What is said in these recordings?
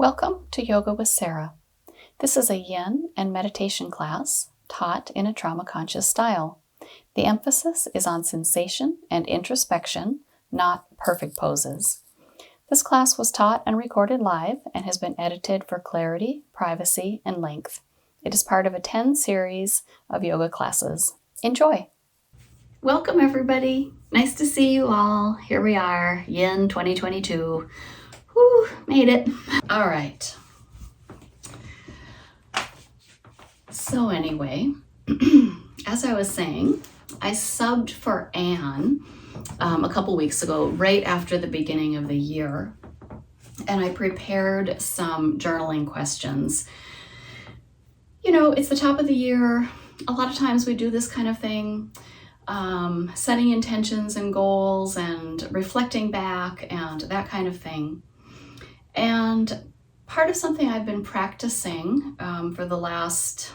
Welcome to Yoga with Sara. This is a Yin and meditation class taught in a trauma-conscious style. The emphasis is on sensation and introspection, not perfect poses. This class was taught and recorded live and has been edited for clarity, privacy, and length. It is part of a 10 series of yoga classes. Enjoy! Welcome everybody. Nice to see you all. Here we are, Yin 2022. Whew, made it. All right. So anyway, as I was saying, I subbed for Anne a couple weeks ago, right after the beginning of the year, and I prepared some journaling questions. You know, it's the top of the year. A lot of times we do this kind of thing, setting intentions and goals and reflecting back and that kind of thing. And part of something I've been practicing for the last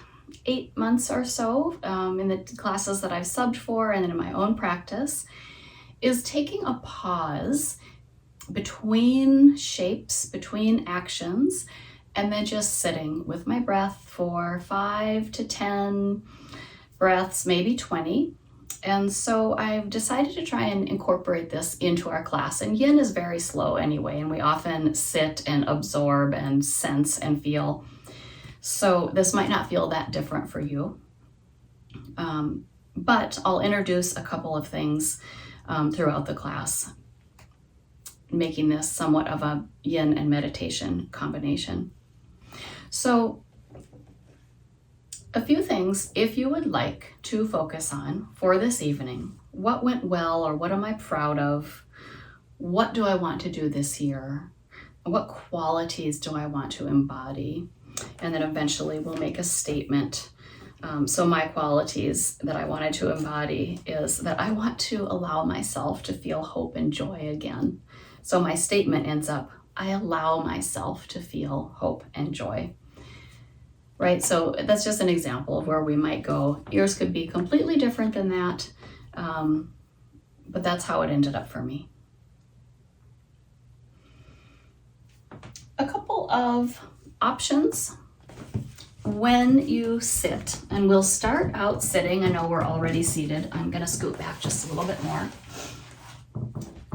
8 months or so in the classes that I've subbed for and then in my own practice is taking a pause between shapes, between actions, and then just sitting with my breath for 5 to 10 breaths, maybe 20. And so I've decided to try and incorporate this into our class. And Yin is very slow anyway, and we often sit and absorb and sense and feel. So this might not feel that different for you. But I'll introduce a couple of things throughout the class, making this somewhat of a Yin and meditation combination. So a few things, if you would like to focus on for this evening. What went well, or what am I proud of? What do I want to do this year? What qualities do I want to embody? And then eventually we'll make a statement. So my qualities that I wanted to embody is that I want to allow myself to feel hope and joy again. So my statement ends up, I allow myself to feel hope and joy. Right, so that's just an example of where we might go. Yours could be completely different than that, but that's how it ended up for me. A couple of options when you sit, and we'll start out sitting. I know we're already seated. I'm gonna scoot back just a little bit more.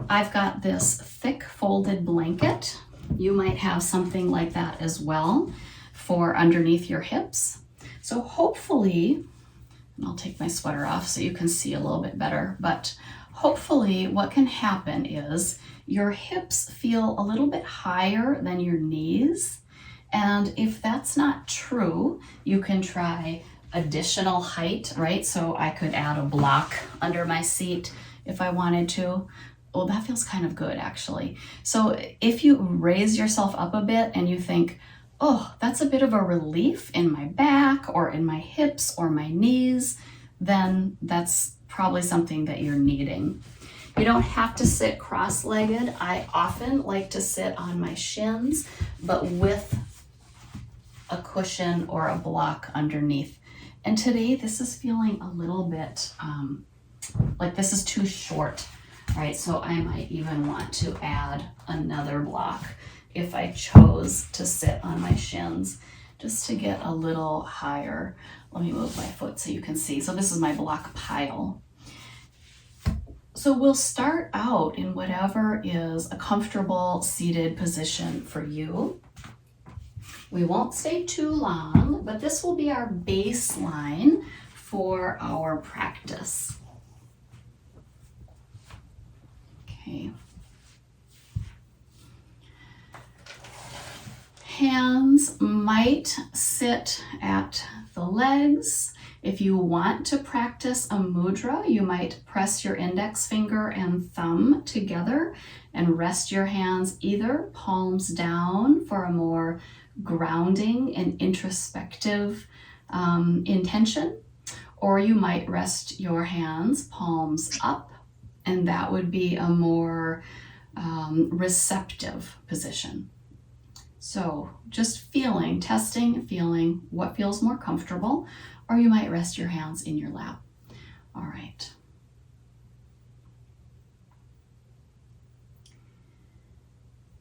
I've got this thick folded blanket. You might have something like that as well for underneath your hips. So hopefully, and I'll take my sweater off so you can see a little bit better, but hopefully what can happen is your hips feel a little bit higher than your knees. And if that's not true, you can try additional height, right? So I could add a block under my seat if I wanted to. Oh, that feels kind of good actually. So if you raise yourself up a bit and you think, oh, that's a bit of a relief in my back or in my hips or my knees, then that's probably something that you're needing. You don't have to sit cross-legged. I often like to sit on my shins, but with a cushion or a block underneath. And today this is feeling a little bit like this is too short, right? So I might even want to add another block if I chose to sit on my shins, just to get a little higher. Let me move my foot so you can see. So this is my block pile. So we'll start out in whatever is a comfortable seated position for you. We won't stay too long, but this will be our baseline for our practice. Okay. Hands might sit at the legs. If you want to practice a mudra, you might press your index finger and thumb together and rest your hands either palms down for a more grounding and introspective intention, or you might rest your hands palms up, and that would be a more receptive position. So just testing, feeling what feels more comfortable, or you might rest your hands in your lap. All right.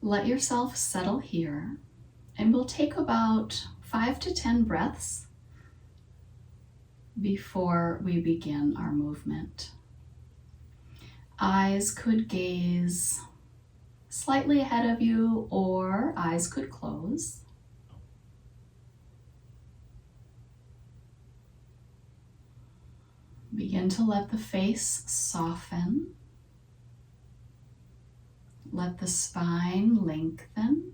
Let yourself settle here And we'll take about 5 to 10 breaths before we begin our movement. Eyes could gaze slightly ahead of you, or eyes could close. Begin to let the face soften. Let the spine lengthen.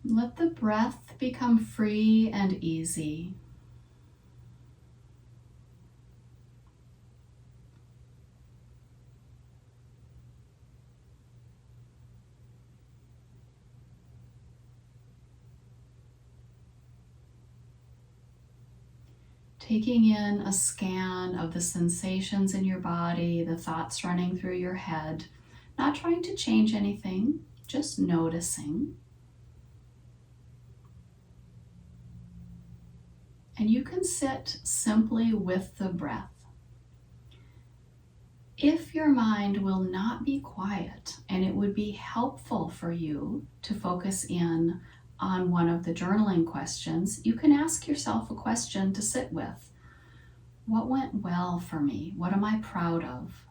Let the breath become free and easy. Taking in a scan of the sensations in your body, the thoughts running through your head, not trying to change anything, just noticing. And you can sit simply with the breath. If your mind will not be quiet, and it would be helpful for you to focus in on one of the journaling questions, you can ask yourself a question to sit with. What went well for me? What am I proud of?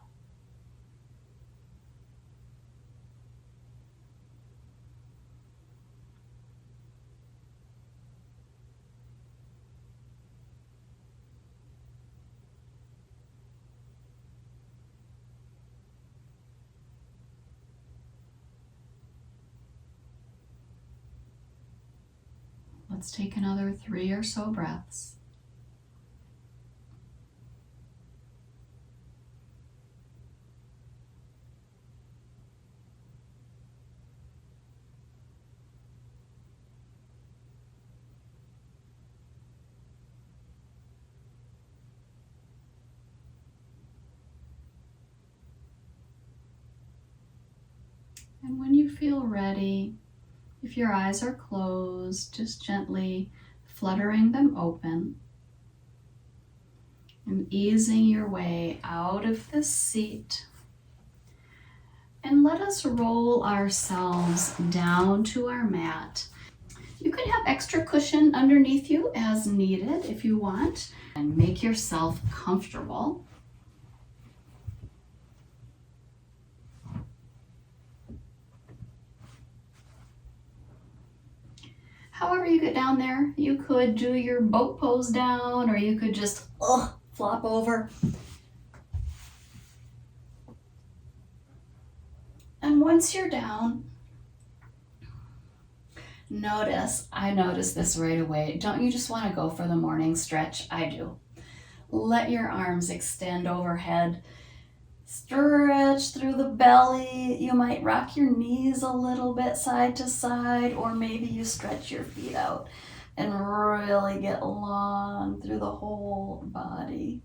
Let's take another 3 or so breaths. And when you feel ready, if your eyes are closed, just gently fluttering them open and easing your way out of the seat. And let us roll ourselves down to our mat. You can have extra cushion underneath you as needed if you want, and make yourself comfortable. However you get down there, you could do your boat pose down, or you could just flop over. And once you're down, I notice this right away. Don't you just want to go for the morning stretch? I do. Let your arms extend overhead. Stretch through the belly. You might rock your knees a little bit side to side, or maybe you stretch your feet out and really get long through the whole body.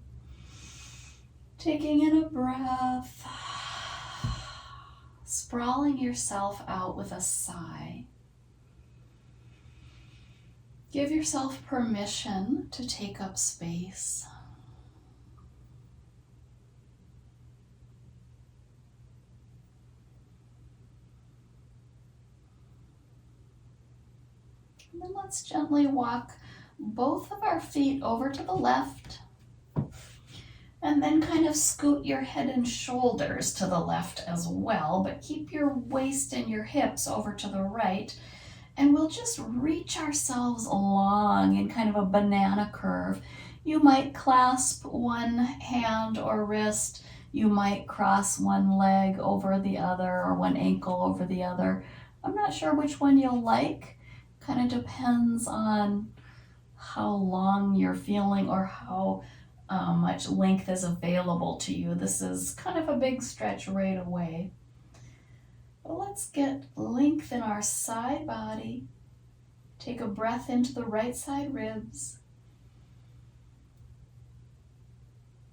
Taking in a breath, sprawling yourself out with a sigh. Give yourself permission to take up space. And then let's gently walk both of our feet over to the left, and then kind of scoot your head and shoulders to the left as well, but keep your waist and your hips over to the right. And we'll just reach ourselves along in kind of a banana curve. You might clasp one hand or wrist. You might cross one leg over the other, or one ankle over the other. I'm not sure which one you'll like. Kind of depends on how long you're feeling or how much length is available to you. This is kind of a big stretch right away. But let's get length in our side body. Take a breath into the right side ribs.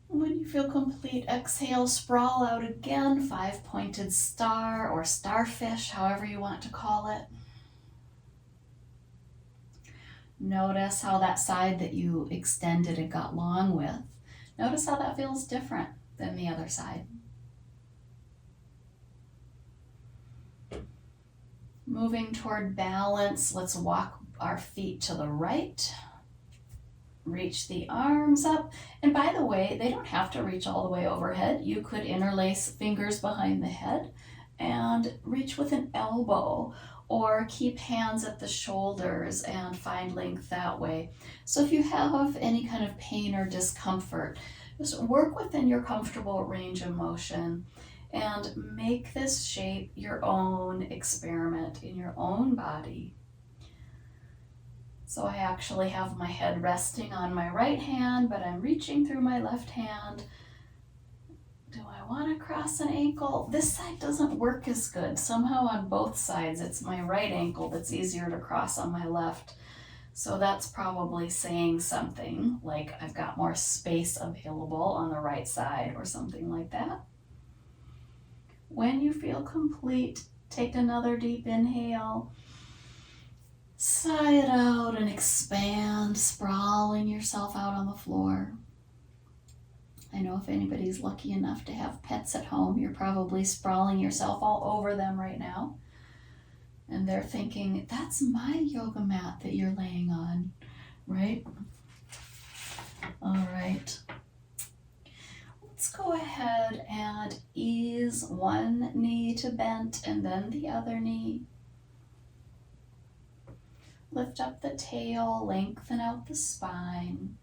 And when you feel complete, exhale, sprawl out again, 5-pointed star or starfish, however you want to call it. Notice how that side that you extended and got long with, notice how that feels different than the other side. Moving toward balance, let's walk our feet to the right. Reach the arms up. And by the way, they don't have to reach all the way overhead. You could interlace fingers behind the head and reach with an elbow, or keep hands at the shoulders and find length that way. So if you have any kind of pain or discomfort, just work within your comfortable range of motion and make this shape your own experiment in your own body. So I actually have my head resting on my right hand, but I'm reaching through my left hand. Do I want to cross an ankle? This side doesn't work as good. Somehow on both sides, it's my right ankle that's easier to cross on my left. So that's probably saying something, like I've got more space available on the right side or something like that. When you feel complete, take another deep inhale. Sigh it out and expand, sprawling yourself out on the floor. I know if anybody's lucky enough to have pets at home, you're probably sprawling yourself all over them right now. And they're thinking, that's my yoga mat that you're laying on, right? All right. Let's go ahead and ease one knee to bent and then the other knee. Lift up the tail, lengthen out the spine.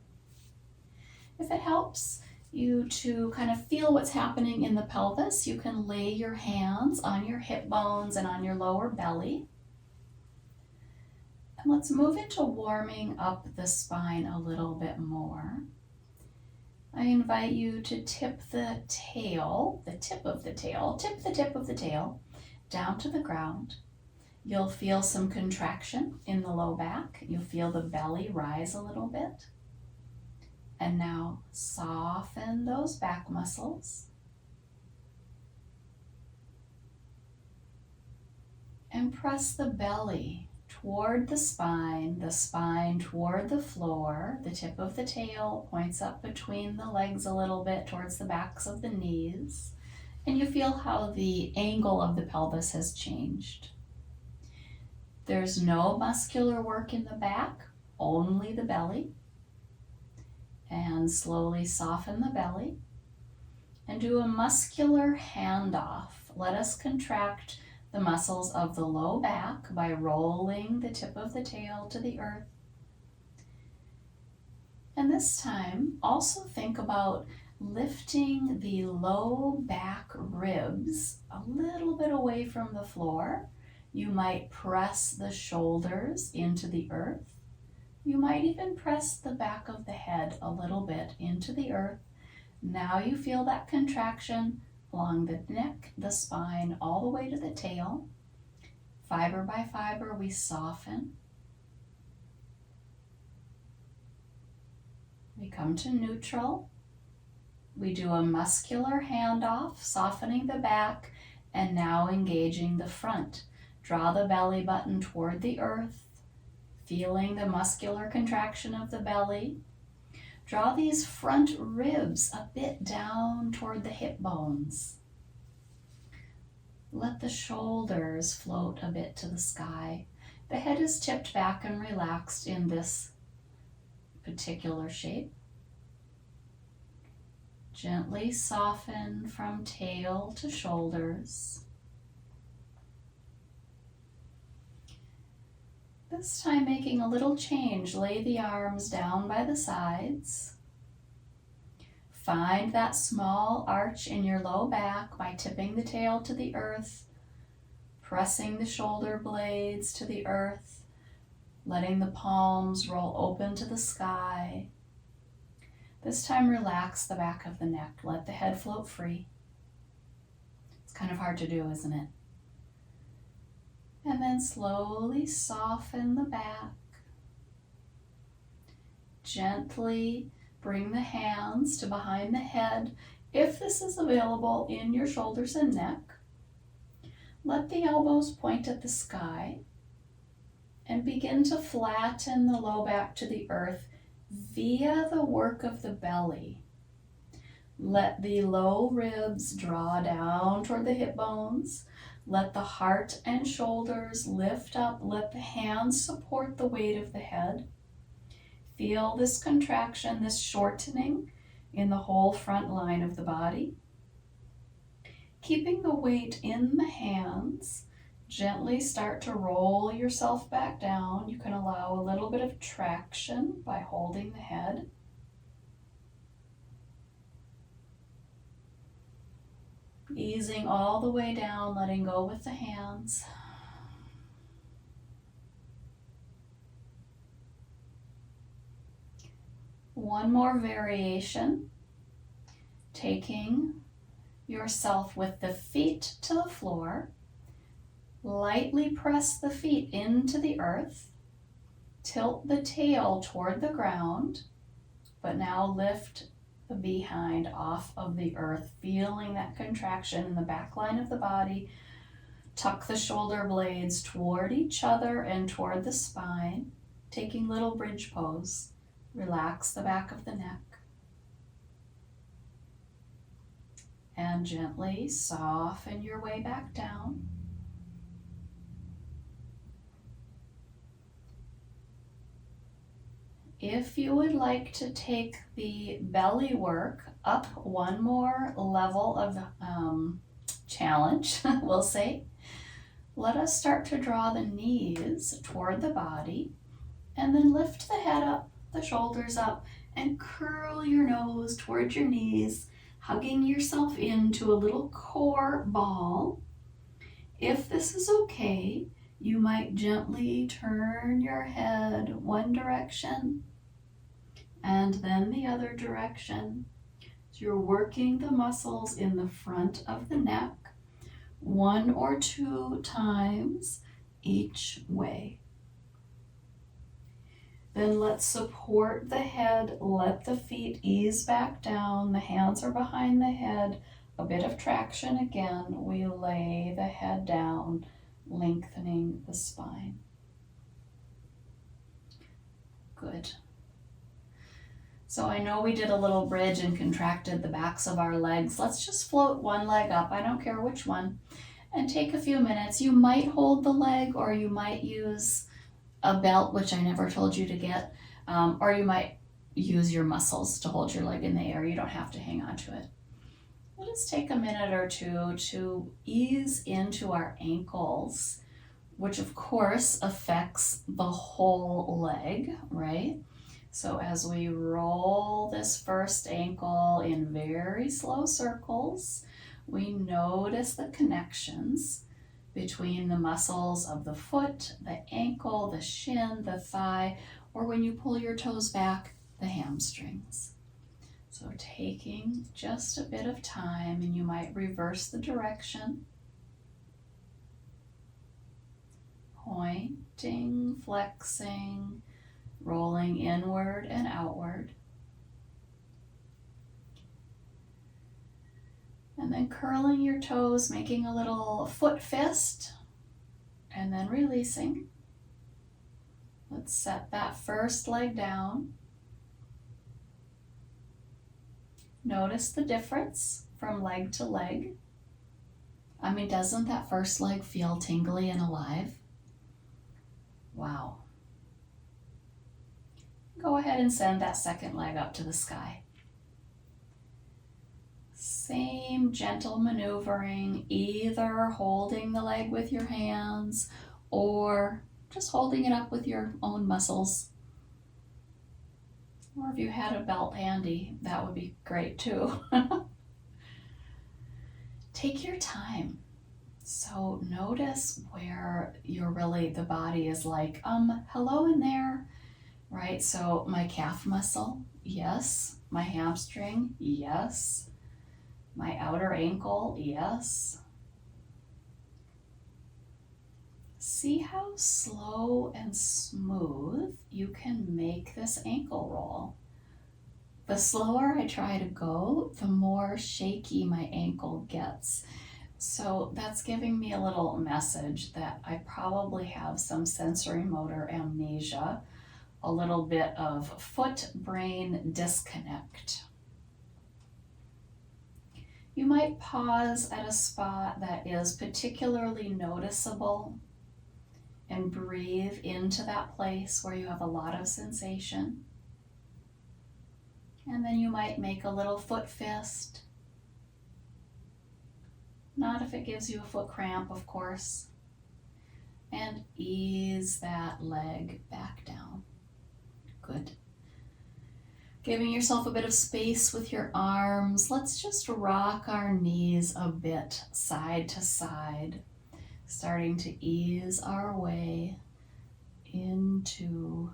If it helps you to kind of feel what's happening in the pelvis, you can lay your hands on your hip bones and on your lower belly. And let's move into warming up the spine a little bit more. I invite you to tip the tail, the tip of the tail down to the ground. You'll feel some contraction in the low back. You'll feel the belly rise a little bit. And now soften those back muscles. And press the belly toward the spine toward the floor. The tip of the tail points up between the legs a little bit towards the backs of the knees. And you feel how the angle of the pelvis has changed. There's no muscular work in the back, only the belly. And slowly soften the belly. And do a muscular handoff. Let us contract the muscles of the low back by rolling the tip of the tail to the earth. And this time, also think about lifting the low back ribs a little bit away from the floor. You might press the shoulders into the earth. You might even press the back of the head a little bit into the earth. Now you feel that contraction along the neck, the spine, all the way to the tail. Fiber by fiber, we soften. We come to neutral. We do a muscular handoff, softening the back, and now engaging the front. Draw the belly button toward the earth, feeling the muscular contraction of the belly. Draw these front ribs a bit down toward the hip bones. Let the shoulders float a bit to the sky. The head is tipped back and relaxed in this particular shape. Gently soften from tail to shoulders. This time making a little change, lay the arms down by the sides. Find that small arch in your low back by tipping the tail to the earth, pressing the shoulder blades to the earth, letting the palms roll open to the sky. This time relax the back of the neck, let the head float free. It's kind of hard to do, isn't it? And then slowly soften the back. Gently bring the hands to behind the head, if this is available in your shoulders and neck. Let the elbows point at the sky and begin to flatten the low back to the earth via the work of the belly. Let the low ribs draw down toward the hip bones. Let the heart and shoulders lift up. Let the hands support the weight of the head. Feel this contraction, this shortening in the whole front line of the body. Keeping the weight in the hands, gently start to roll yourself back down. You can allow a little bit of traction by holding the head. Easing all the way down, letting go with the hands. One more variation. Taking yourself with the feet to the floor. Lightly press the feet into the earth. Tilt the tail toward the ground, but now lift the behind off of the earth, feeling that contraction in the back line of the body. Tuck the shoulder blades toward each other and toward the spine, taking little bridge pose. Relax the back of the neck. And gently soften your way back down. If you would like to take the belly work up one more level of challenge, we'll say, let us start to draw the knees toward the body and then lift the head up, the shoulders up, and curl your nose towards your knees, hugging yourself into a little core ball. If this is okay, you might gently turn your head one direction and then the other direction. So you're working the muscles in the front of the neck 1 or 2 times each way. Then let's support the head, let the feet ease back down, the hands are behind the head, a bit of traction again. We lay the head down, lengthening the spine. Good. So I know we did a little bridge and contracted the backs of our legs. Let's just float one leg up, I don't care which one, and take a few minutes. You might hold the leg, or you might use a belt, which I never told you to get, or you might use your muscles to hold your leg in the air. You don't have to hang on to it. Let us take a minute or two to ease into our ankles, which of course affects the whole leg, right? So as we roll this first ankle in very slow circles, we notice the connections between the muscles of the foot, the ankle, the shin, the thigh, or when you pull your toes back, the hamstrings. So taking just a bit of time, and you might reverse the direction. Pointing, flexing, rolling inward and outward. And then curling your toes, making a little foot fist, and then releasing. Let's set that first leg down. Notice the difference from leg to leg. I mean, doesn't that first leg feel tingly and alive? Wow. Go ahead and send that second leg up to the sky. Same gentle maneuvering, either holding the leg with your hands or just holding it up with your own muscles. Or if you had a belt handy, that would be great too. Take your time. So notice where you're really, the body is like, hello in there, right? So my calf muscle, yes. My hamstring, yes. My outer ankle, yes. See how slow and smooth you can make this ankle roll. The slower I try to go, the more shaky my ankle gets. So that's giving me a little message that I probably have some sensory motor amnesia, a little bit of foot-brain disconnect. You might pause at a spot that is particularly noticeable and breathe into that place where you have a lot of sensation. And then you might make a little foot fist. Not if it gives you a foot cramp, of course. And ease that leg back down. Good. Giving yourself a bit of space with your arms. Let's just rock our knees a bit side to side, starting to ease our way into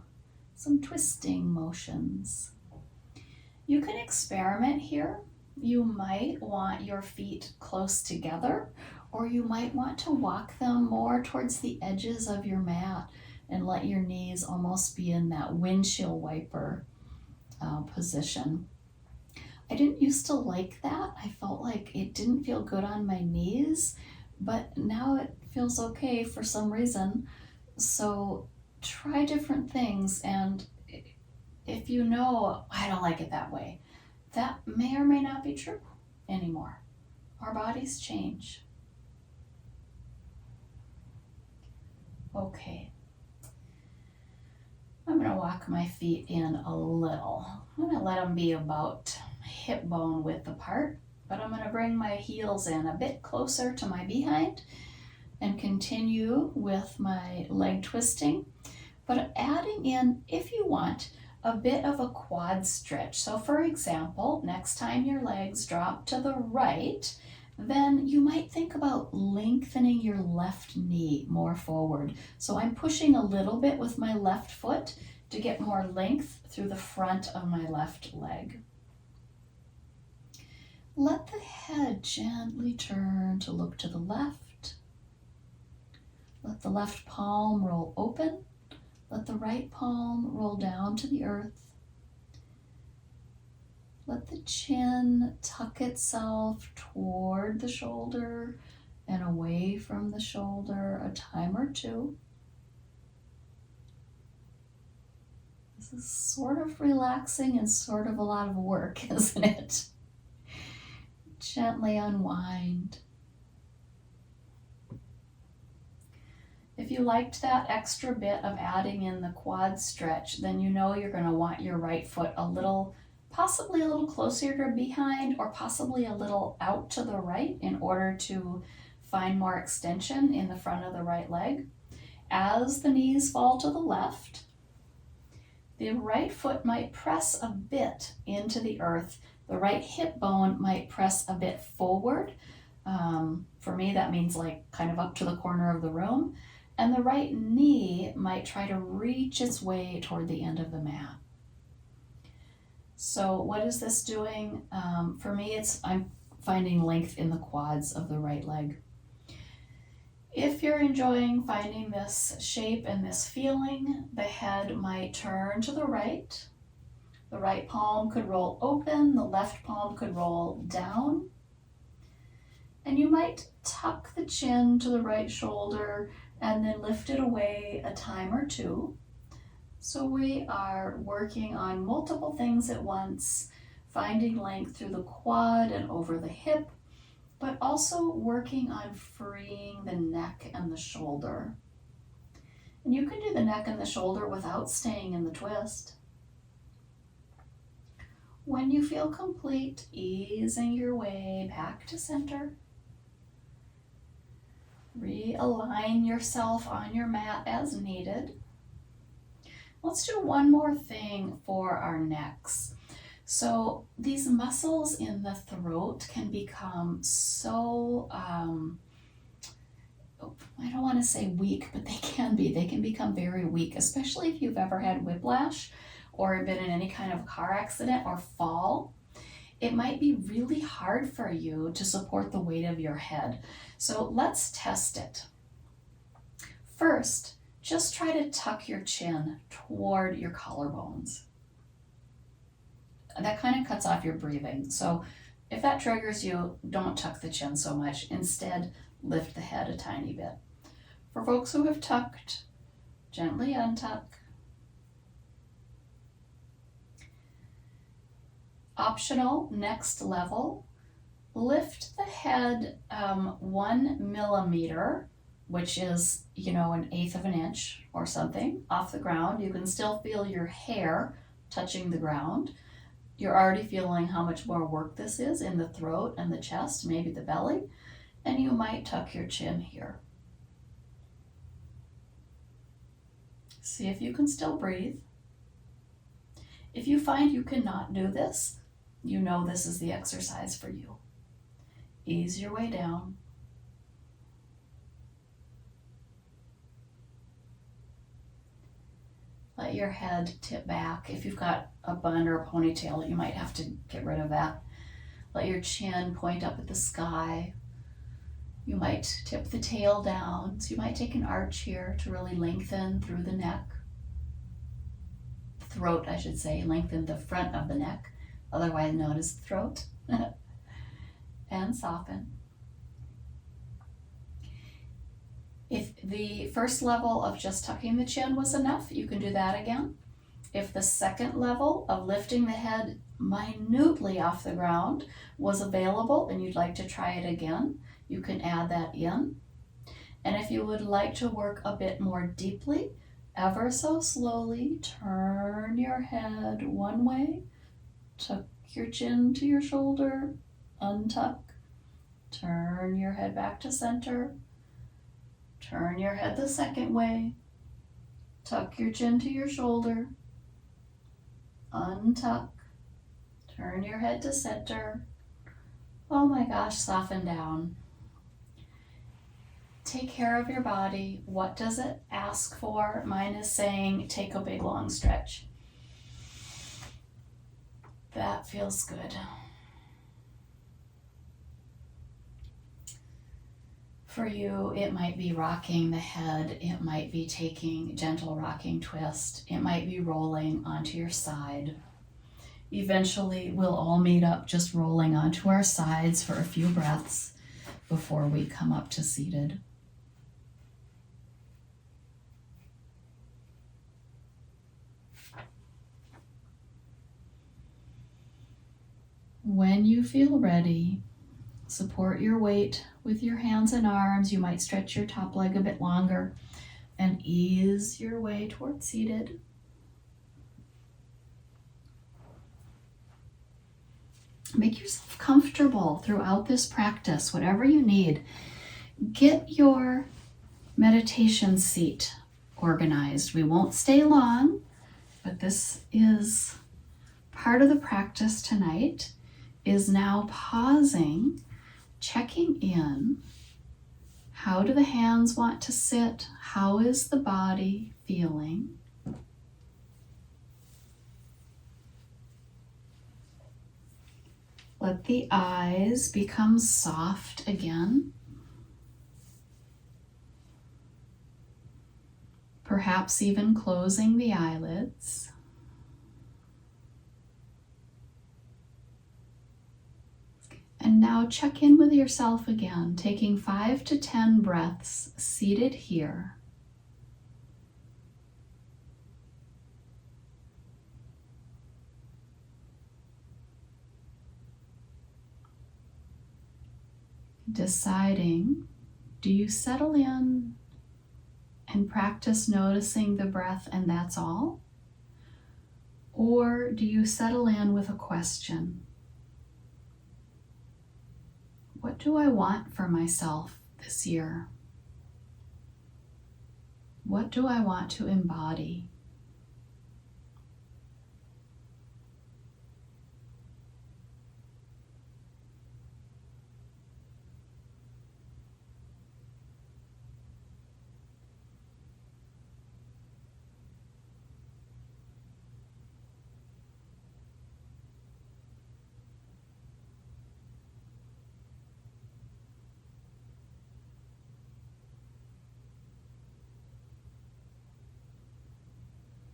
some twisting motions. You can experiment here. You might want your feet close together, or you might want to walk them more towards the edges of your mat and let your knees almost be in that windshield wiper position. I didn't used to like that. I felt like it didn't feel good on my knees, but now it feels okay for some reason. So try different things, and if you know, I don't like it that way, that may or may not be true anymore. Our bodies change. Okay. I'm going to walk my feet in a little. I'm going to let them be about hip bone width apart, but I'm going to bring my heels in a bit closer to my behind and continue with my leg twisting, but adding in, if you want, a bit of a quad stretch. So for example, next time your legs drop to the right, then you might think about lengthening your left knee more forward. So I'm pushing a little bit with my left foot to get more length through the front of my left leg. Let the head gently turn to look to the left. Let the left palm roll open. Let the right palm roll down to the earth. Let the chin tuck itself toward the shoulder and away from the shoulder a time or two. This is sort of relaxing and sort of a lot of work, isn't it? Gently unwind. If you liked that extra bit of adding in the quad stretch, then you know you're going to want your right foot possibly a little closer to behind, or possibly a little out to the right in order to find more extension in the front of the right leg. As the knees fall to the left, the right foot might press a bit into the earth. The right hip bone might press a bit forward. For me, that means like kind of up to the corner of the room. And the right knee might try to reach its way toward the end of the mat. So what is this doing? For me, I'm finding length in the quads of the right leg. If you're enjoying finding this shape and this feeling, the head might turn to the right. The right palm could roll open, the left palm could roll down. And you might tuck the chin to the right shoulder and then lift it away a time or two. So we are working on multiple things at once, finding length through the quad and over the hip, but also working on freeing the neck and the shoulder. And you can do the neck and the shoulder without staying in the twist. When you feel complete, easing your way back to center. Realign yourself on your mat as needed. Let's do one more thing for our necks. So these muscles in the throat can become so, I don't want to say weak, but they can be. They can become very weak, especially if you've ever had whiplash or been in any kind of car accident or fall. It might be really hard for you to support the weight of your head. So let's test it. First, just try to tuck your chin toward your collarbones. That kind of cuts off your breathing. So if that triggers you, don't tuck the chin so much. Instead, lift the head a tiny bit. For folks who have tucked, gently untuck. Optional, next level, lift the head 1 millimeter, which is, an eighth of an inch or something, off the ground. You can still feel your hair touching the ground. You're already feeling how much more work this is in the throat and the chest, maybe the belly, and you might tuck your chin here. See if you can still breathe. If you find you cannot do this, you know this is the exercise for you. Ease your way down. Let your head tip back. If you've got a bun or a ponytail, you might have to get rid of that. Let your chin point up at the sky. You might tip the tail down. So you might take an arch here to really lengthen through the neck. Throat, I should say. Lengthen the front of the neck, otherwise known as throat. And soften. If the first level of just tucking the chin was enough, you can do that again. If the second level of lifting the head minutely off the ground was available and you'd like to try it again, you can add that in. And if you would like to work a bit more deeply, ever so slowly turn your head one way, tuck your chin to your shoulder, untuck, turn your head back to center, turn your head the second way, tuck your chin to your shoulder, untuck, turn your head to center. Oh my gosh, soften down. Take care of your body. What does it ask for? Mine is saying, take a big long stretch. That feels good. For you, it might be rocking the head. It might be taking gentle rocking twist. It might be rolling onto your side. Eventually, we'll all meet up just rolling onto our sides for a few breaths before we come up to seated. When you feel ready, support your weight with your hands and arms. You might stretch your top leg a bit longer and ease your way toward seated. Make yourself comfortable throughout this practice, whatever you need. Get your meditation seat organized. We won't stay long, but this is part of the practice tonight, is now pausing, checking in. How do the hands want to sit? How is the body feeling? Let the eyes become soft again. Perhaps even closing the eyelids. And now check in with yourself again, taking 5 to 10 breaths seated here. Deciding, do you settle in and practice noticing the breath and that's all? Or do you settle in with a question? What do I want for myself this year? What do I want to embody?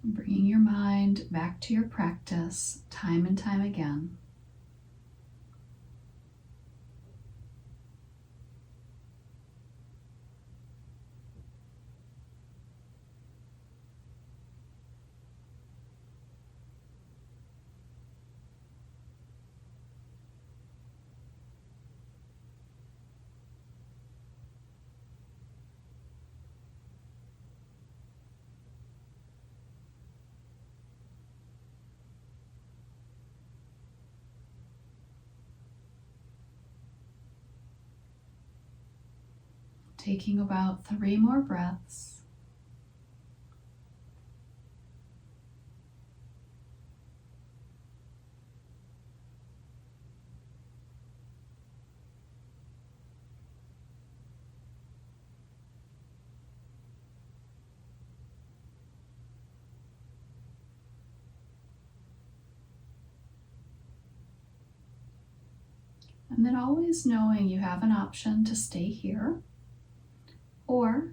Bringing your mind back to your practice time and time again. Taking about 3 more breaths. And then always knowing you have an option to stay here, or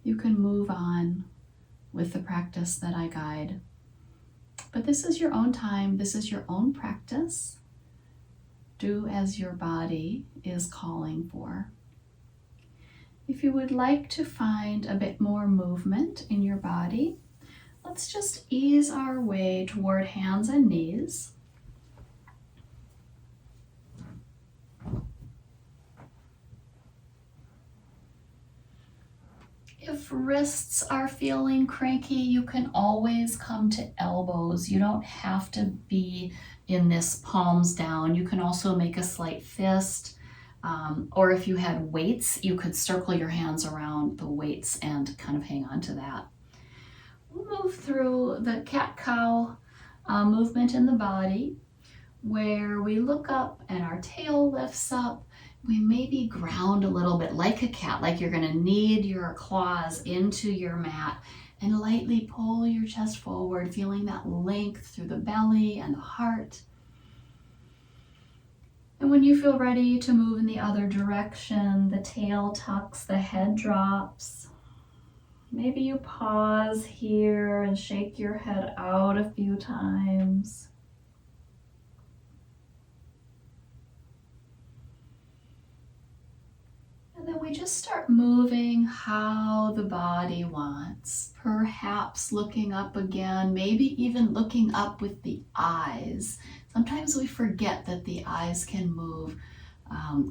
you can move on with the practice that I guide. But this is your own time, this is your own practice. Do as your body is calling for. If you would like to find a bit more movement in your body, let's just ease our way toward hands and knees. If wrists are feeling cranky, you can always come to elbows. You don't have to be in this palms down. You can also make a slight fist, or if you had weights, you could circle your hands around the weights and kind of hang on to that. We'll move through the cat-cow movement in the body, where we look up and our tail lifts up. We maybe ground a little bit like a cat, like you're going to knead your claws into your mat and lightly pull your chest forward, feeling that length through the belly and the heart. And when you feel ready to move in the other direction, the tail tucks, the head drops. Maybe you pause here and shake your head out a few times. And then we just start moving how the body wants. Perhaps looking up again, maybe even looking up with the eyes. Sometimes we forget that the eyes can move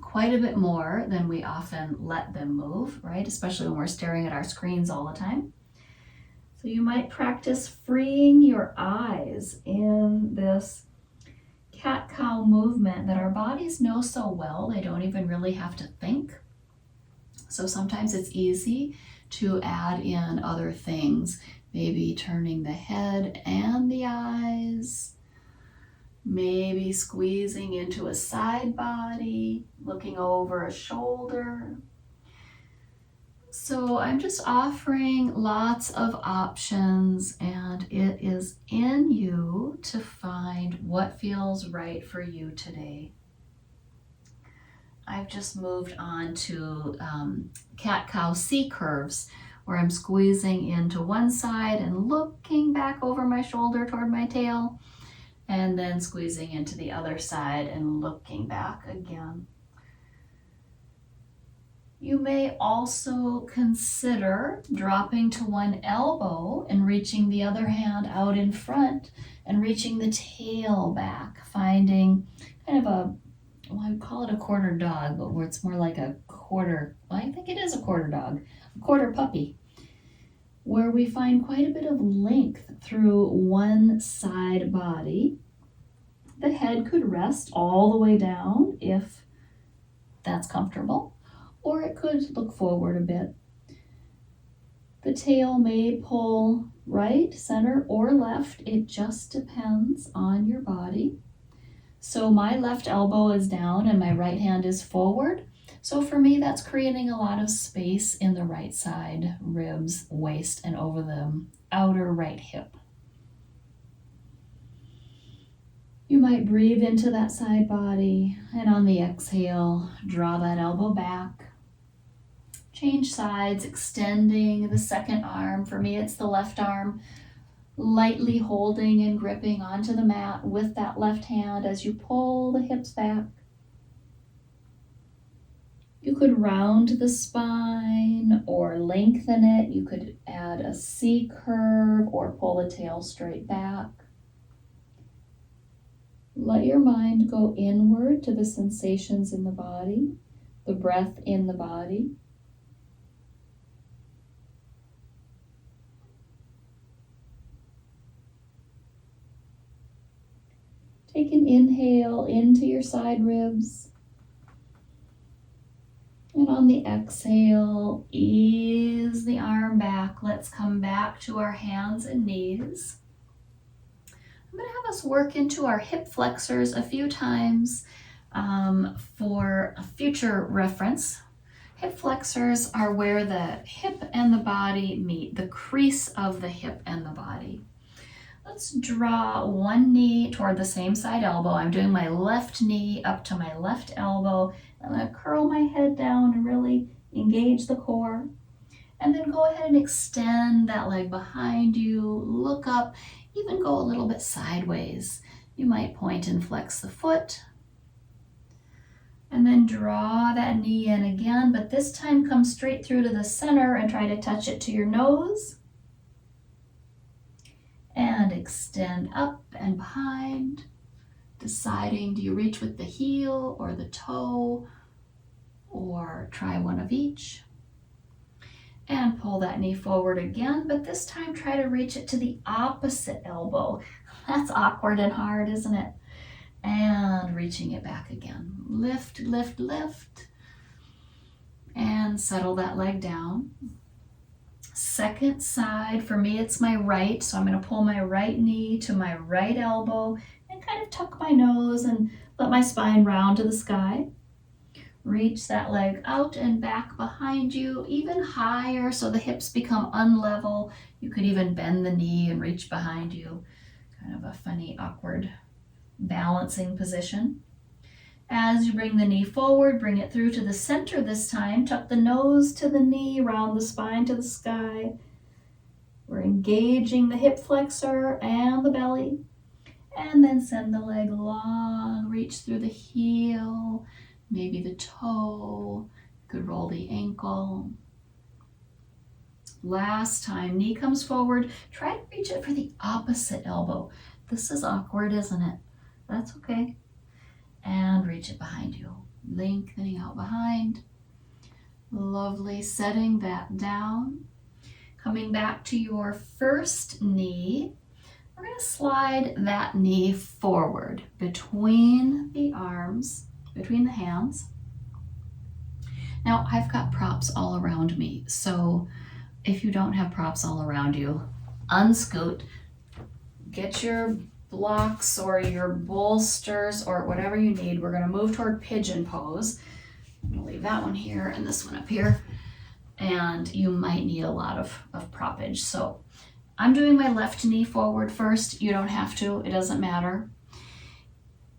quite a bit more than we often let them move, right? Especially when we're staring at our screens all the time. So you might practice freeing your eyes in this cat-cow movement that our bodies know so well, they don't even really have to think. So sometimes it's easy to add in other things, maybe turning the head and the eyes, maybe squeezing into a side body, looking over a shoulder. So I'm just offering lots of options, and it is in you to find what feels right for you today. I've just moved on to cat-cow C curves, where I'm squeezing into one side and looking back over my shoulder toward my tail, and then squeezing into the other side and looking back again. You may also consider dropping to one elbow and reaching the other hand out in front and reaching the tail back, finding kind of a, well, I would call it a quarter dog, but where it's more like a quarter, well, I think it is a quarter dog, a quarter puppy, where we find quite a bit of length through one side body. The head could rest all the way down if that's comfortable, or it could look forward a bit. The tail may pull right, center, or left. It just depends on your body. So my left elbow is down and my right hand is forward. So for me, that's creating a lot of space in the right side, ribs, waist, and over the outer right hip. You might breathe into that side body, and on the exhale, draw that elbow back. Change sides, extending the second arm. For me, it's the left arm, lightly holding and gripping onto the mat with that left hand as you pull the hips back. You could round the spine or lengthen it. You could add a C curve or pull the tail straight back. Let your mind go inward to the sensations in the body, the breath in the body. Take an inhale into your side ribs. And And on the exhale, ease the arm back. Let's come back to our hands and knees. I'm going to have us work into our hip flexors a few times for a future reference. Hip flexors are where the hip and the body meet, the crease of the hip and the body. Let's draw one knee toward the same side elbow. I'm doing my left knee up to my left elbow. I'm going to curl my head down and really engage the core. And then go ahead and extend that leg behind you. Look up, even go a little bit sideways. You might point and flex the foot. And then draw that knee in again, but this time come straight through to the center and try to touch it to your nose. And extend up and behind, deciding, do you reach with the heel or the toe, or try one of each. And pull that knee forward again, but this time try to reach it to the opposite elbow. That's awkward and hard, isn't it? And reaching it back again. Lift, lift, lift. And settle that leg down. Second side, for me it's my right, so I'm going to pull my right knee to my right elbow and kind of tuck my nose and let my spine round to the sky. Reach that leg out and back behind you, even higher so the hips become unlevel. You could even bend the knee and reach behind you. Kind of a funny, awkward balancing position. As you bring the knee forward, bring it through to the center this time. Tuck the nose to the knee, round the spine to the sky. We're engaging the hip flexor and the belly. And then send the leg long, reach through the heel, maybe the toe. You could roll the ankle. Last time, knee comes forward. Try to reach it for the opposite elbow. This is awkward, isn't it? That's okay. And reach it behind you, lengthening out behind. Lovely, setting that down. Coming back to your first knee, we're going to slide that knee forward between the arms, between the hands. Now, I've got props all around me, so if you don't have props all around you, unscoot, get your blocks or your bolsters or whatever you need. We're going to move toward pigeon pose. I'm going to leave that one here and this one up here. And you might need a lot of proppage. So I'm doing my left knee forward first. You don't have to. It doesn't matter.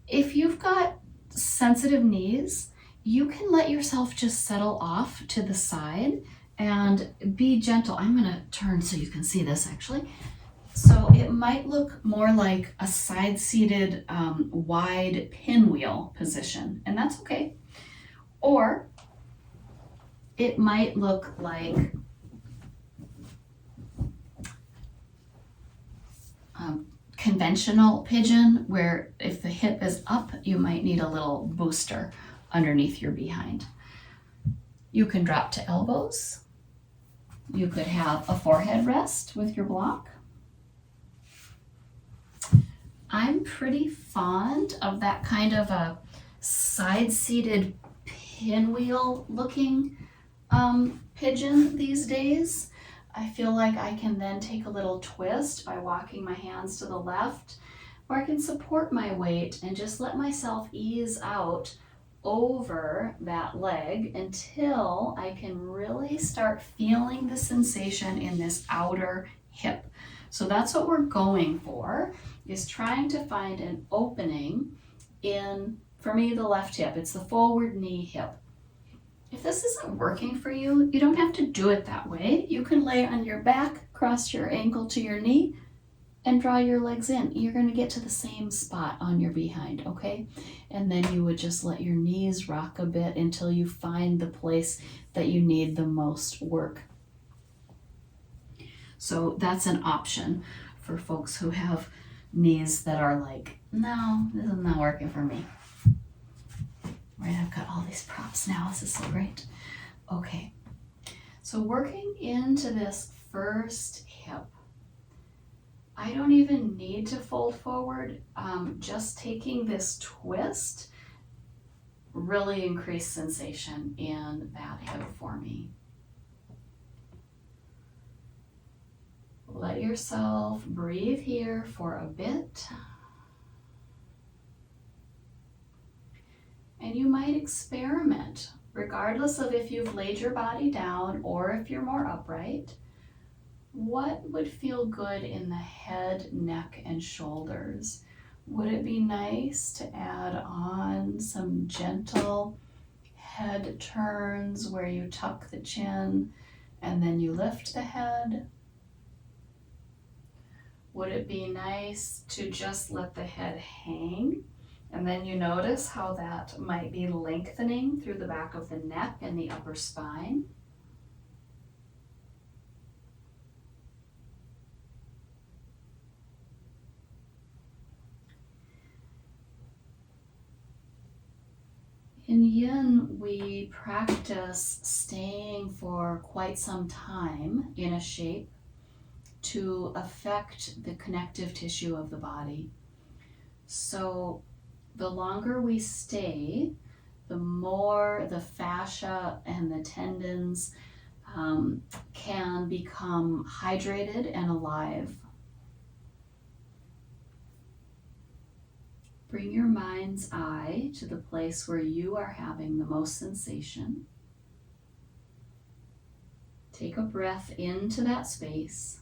If you've got sensitive knees, you can let yourself just settle off to the side and be gentle. I'm going to turn so you can see this actually. So it might look more like a side-seated wide pinwheel position, and that's okay. Or it might look like conventional pigeon, where if the hip is up, you might need a little booster underneath your behind. You can drop to elbows. You could have a forehead rest with your block. I'm pretty fond of that kind of a side-seated pinwheel looking pigeon these days. I feel like I can then take a little twist by walking my hands to the left, or I can support my weight and just let myself ease out over that leg until I can really start feeling the sensation in this outer hip. So that's what we're going for, is trying to find an opening in, for me, the left hip. It's the forward knee hip. If this isn't working for you, you don't have to do it that way. You can lay on your back, cross your ankle to your knee, and draw your legs in. You're going to get to the same spot on your behind, okay? And then you would just let your knees rock a bit until you find the place that you need the most work. So that's an option for folks who have knees that are like, no, this is not working for me. Right, I've got all these props now. This is so great. Okay, so working into this first hip, I don't even need to fold forward. Just taking this twist really increase sensation in that hip for me. Let yourself breathe here for a bit. And you might experiment, regardless of if you've laid your body down or if you're more upright. What would feel good in the head, neck, and shoulders? Would it be nice to add on some gentle head turns where you tuck the chin and then you lift the head? Would it be nice to just let the head hang? And then you notice how that might be lengthening through the back of the neck and the upper spine. In Yin, we practice staying for quite some time in a shape to affect the connective tissue of the body. So the longer we stay, the more the fascia and the tendons can become hydrated and alive. Bring your mind's eye to the place where you are having the most sensation. Take a breath into that space.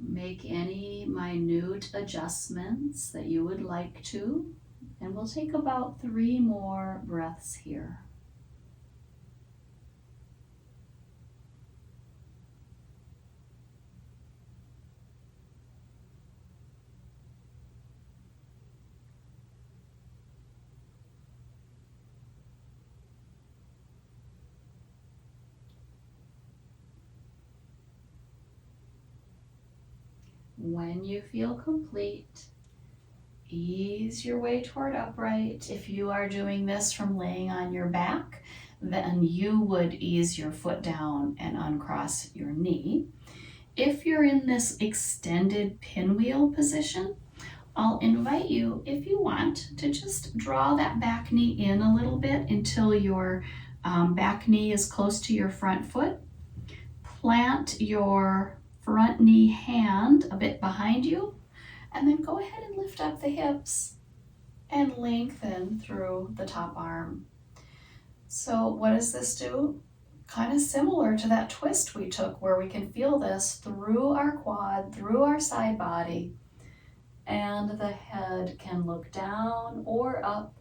Make any minute adjustments that you would like to, and we'll take about 3 more breaths here. When you feel complete, ease your way toward upright. If you are doing this from laying on your back, then you would ease your foot down and uncross your knee. If you're in this extended pinwheel position, I'll invite you, if you want, to just draw that back knee in a little bit until your back knee is close to your front foot. Plant your front knee hand a bit behind you, and then go ahead and lift up the hips and lengthen through the top arm. So what does this do? Kind of similar to that twist we took, where we can feel this through our quad, through our side body, and the head can look down or up.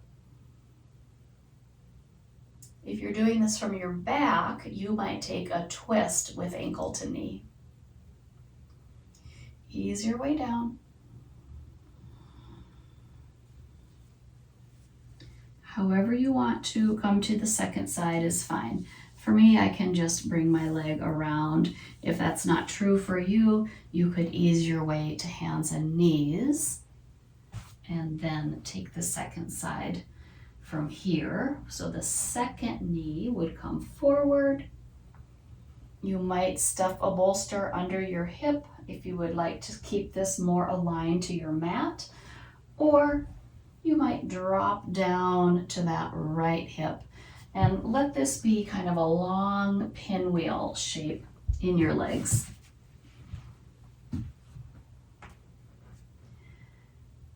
If you're doing this from your back, you might take a twist with ankle to knee. Ease your way down. However you want to come to the second side is fine. For me, I can just bring my leg around. If that's not true for you, you could ease your way to hands and knees and then take the second side from here. So the second knee would come forward. You might stuff a bolster under your hip if you would like to keep this more aligned to your mat, or you might drop down to that right hip and let this be kind of a long pinwheel shape in your legs.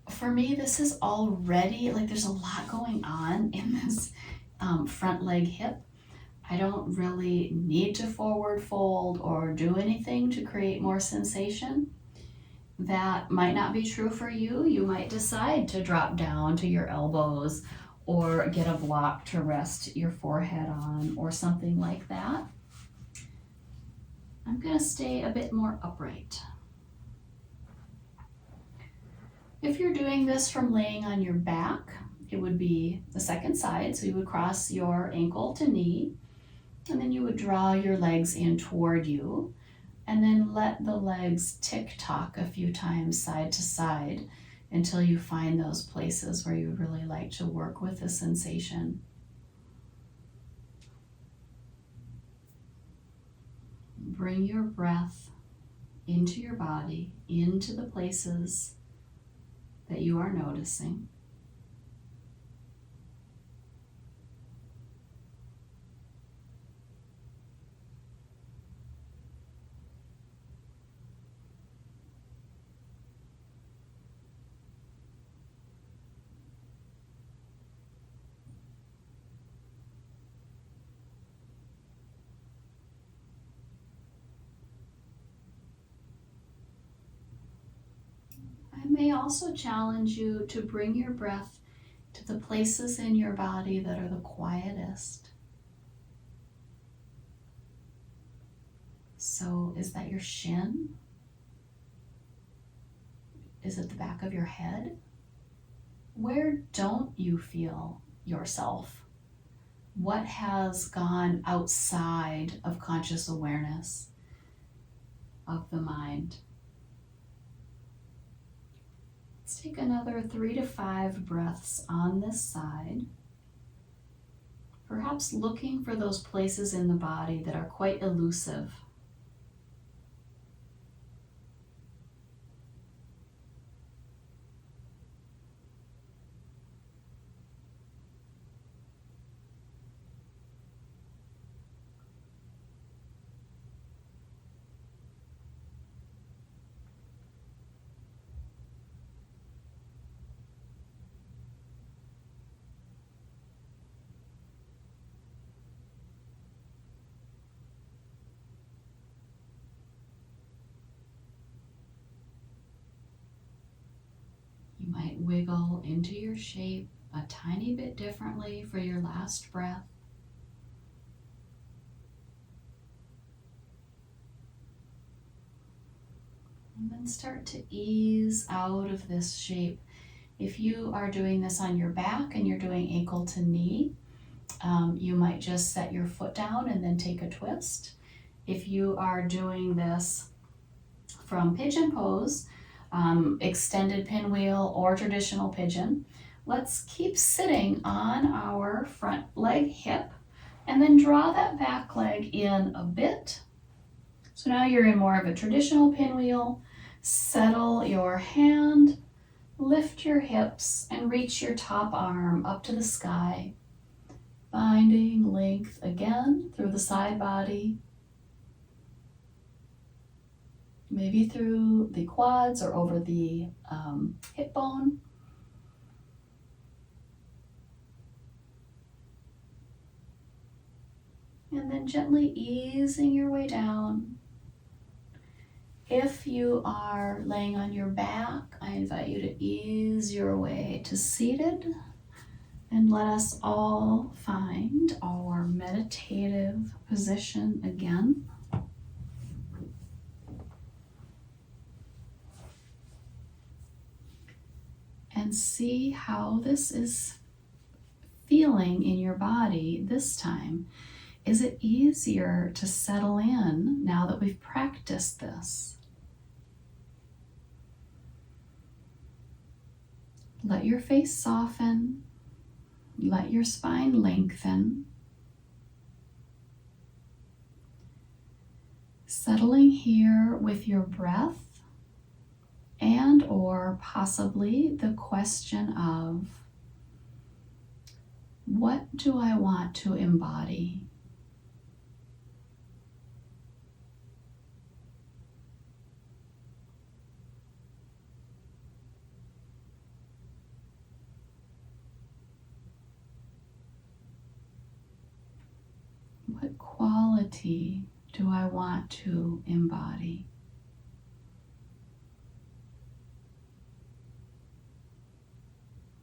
For me, this is already, there's a lot going on in this front leg hip. I don't really need to forward fold or do anything to create more sensation. That might not be true for you. You might decide to drop down to your elbows or get a block to rest your forehead on or something like that. I'm going to stay a bit more upright. If you're doing this from laying on your back, it would be the second side. So you would cross your ankle to knee, and then you would draw your legs in toward you, and then let the legs tick-tock a few times side to side until you find those places where you really like to work with the sensation. Bring your breath into your body, into the places that you are noticing. I may also challenge you to bring your breath to the places in your body that are the quietest. So is that your shin? Is it the back of your head? Where don't you feel yourself? What has gone outside of conscious awareness of the mind? Let's take another 3 to 5 breaths on this side. Perhaps looking for those places in the body that are quite elusive. You might wiggle into your shape a tiny bit differently for your last breath. And then start to ease out of this shape. If you are doing this on your back and you're doing ankle to knee, you might just set your foot down and then take a twist. If you are doing this from pigeon pose, extended pinwheel or traditional pigeon, let's keep sitting on our front leg hip and then draw that back leg in a bit. So now you're in more of a traditional pinwheel. Settle your hand, lift your hips, and reach your top arm up to the sky, finding length again through the side body, maybe through the quads or over the hip bone. And then gently easing your way down. If you are laying on your back, I invite you to ease your way to seated, and let us all find our meditative position again. And see how this is feeling in your body this time. Is it easier to settle in now that we've practiced this? Let your face soften. Let your spine lengthen. Settling here with your breath and or possibly the question of, what do I want to embody? What quality do I want to embody?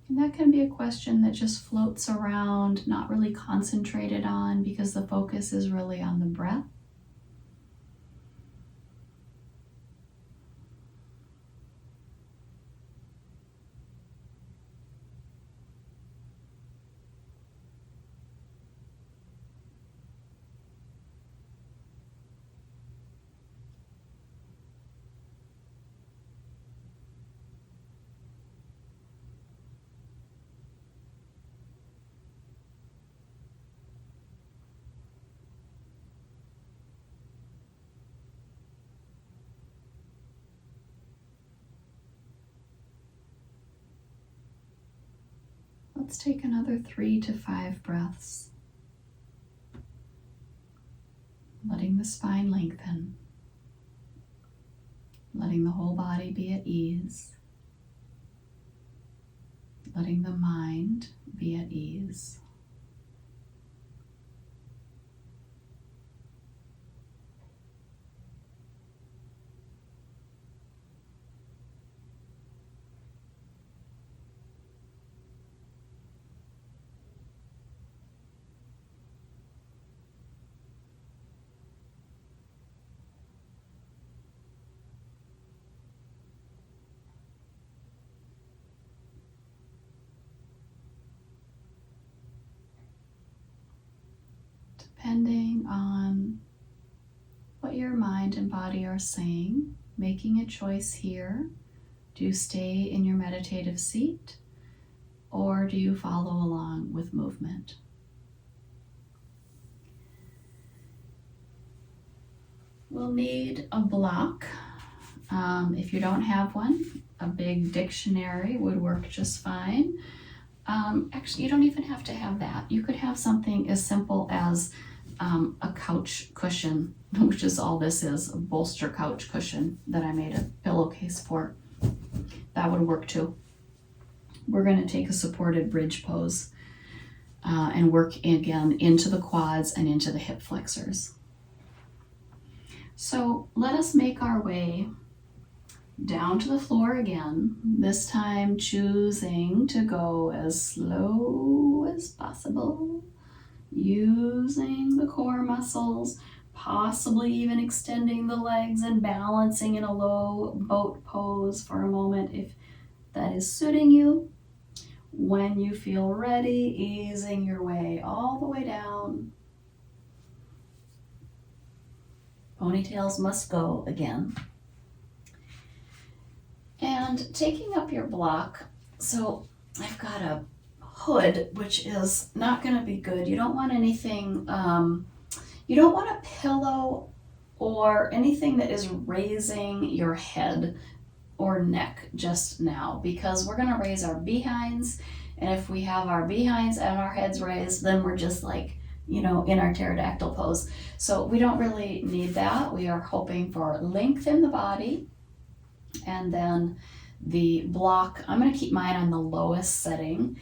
And that can be a question that just floats around, not really concentrated on, because the focus is really on the breath. Let's take another 3 to 5 breaths. Letting the spine lengthen. Letting the whole body be at ease. Letting the mind be at ease. Depending on what your mind and body are saying, making a choice here. Do you stay in your meditative seat or do you follow along with movement? We'll need a block. If you don't have one, a big dictionary would work just fine. Actually, you don't even have to have that. You could have something as simple as a couch cushion, which is all this is, a bolster couch cushion that I made a pillowcase for. That would work too. We're going to take a supported bridge pose and work again into the quads and into the hip flexors. So let us make our way down to the floor again, this time choosing to go as slow as possible, using the core muscles, possibly even extending the legs and balancing in a low boat pose for a moment if that is suiting you. When you feel ready, easing your way all the way down. Ponytails must go again. And taking up your block, so I've got a hood, which is not going to be good. You don't want anything, you don't want a pillow or anything that is raising your head or neck just now, because we're going to raise our behinds. And if we have our behinds and our heads raised, then we're just like, in our pterodactyl pose. So we don't really need that. We are hoping for length in the body. And then the block, I'm going to keep mine on the lowest setting.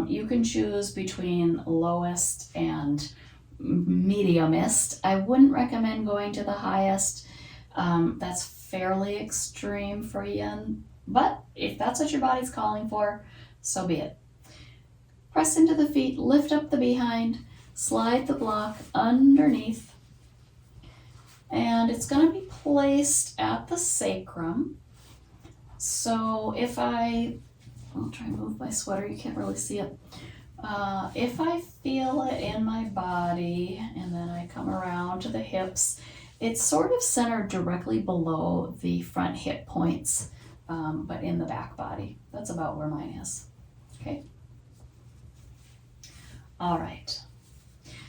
You can choose between lowest and mediumist. I wouldn't recommend going to the highest. That's fairly extreme for yin, but if that's what your body's calling for, so be it. Press into the feet, lift up the behind, slide the block underneath, and it's going to be placed at the sacrum. So if I'll try and move my sweater, you can't really see it. If I feel it in my body and then I come around to the hips, it's sort of centered directly below the front hip points, but in the back body. That's about where mine is. Okay. All right.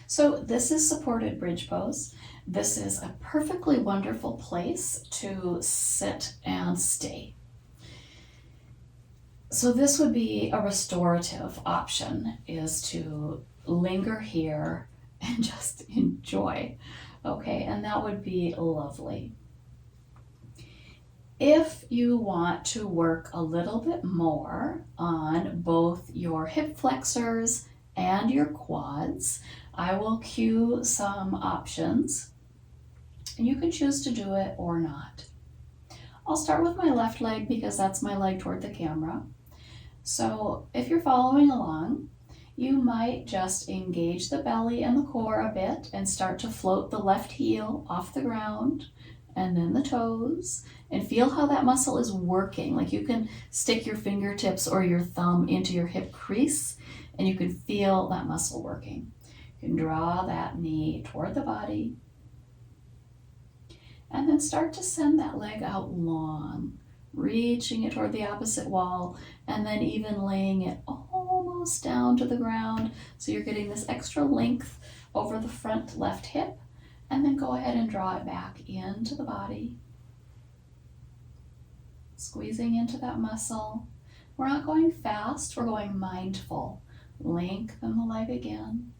So this is supported bridge pose. This is a perfectly wonderful place to sit and stay. So this would be a restorative option, is to linger here and just enjoy. Okay, and that would be lovely. If you want to work a little bit more on both your hip flexors and your quads, I will cue some options, and you can choose to do it or not. I'll start with my left leg because that's my leg toward the camera. So if you're following along, you might just engage the belly and the core a bit and start to float the left heel off the ground and then the toes, and feel how that muscle is working. Like you can stick your fingertips or your thumb into your hip crease and you can feel that muscle working. You can draw that knee toward the body and then start to send that leg out long, reaching it toward the opposite wall, and then even laying it almost down to the ground. So you're getting this extra length over the front left hip, and then go ahead and draw it back into the body. Squeezing into that muscle. We're not going fast, we're going mindful. Lengthen the leg again.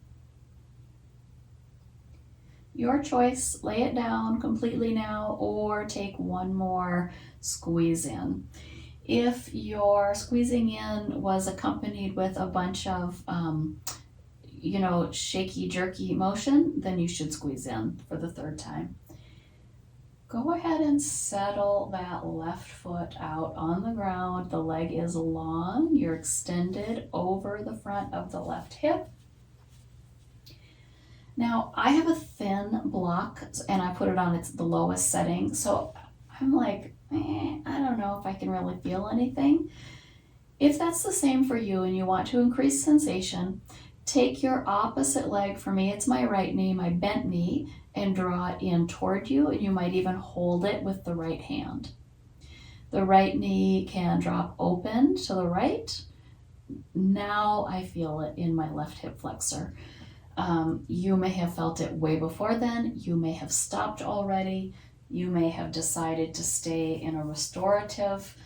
Your choice, lay it down completely now or take one more squeeze in. If your squeezing in was accompanied with a bunch of, shaky, jerky motion, then you should squeeze in for the third time. Go ahead and settle that left foot out on the ground. The leg is long. You're extended over the front of the left hip. Now, I have a thin block and I put it on the lowest setting. So I'm like, I don't know if I can really feel anything. If that's the same for you and you want to increase sensation, take your opposite leg. For me, it's my right knee, my bent knee, and draw it in toward you, and you might even hold it with the right hand. The right knee can drop open to the right. Now I feel it in my left hip flexor. You may have felt it way before then. You may have stopped already. You may have decided to stay in a restorative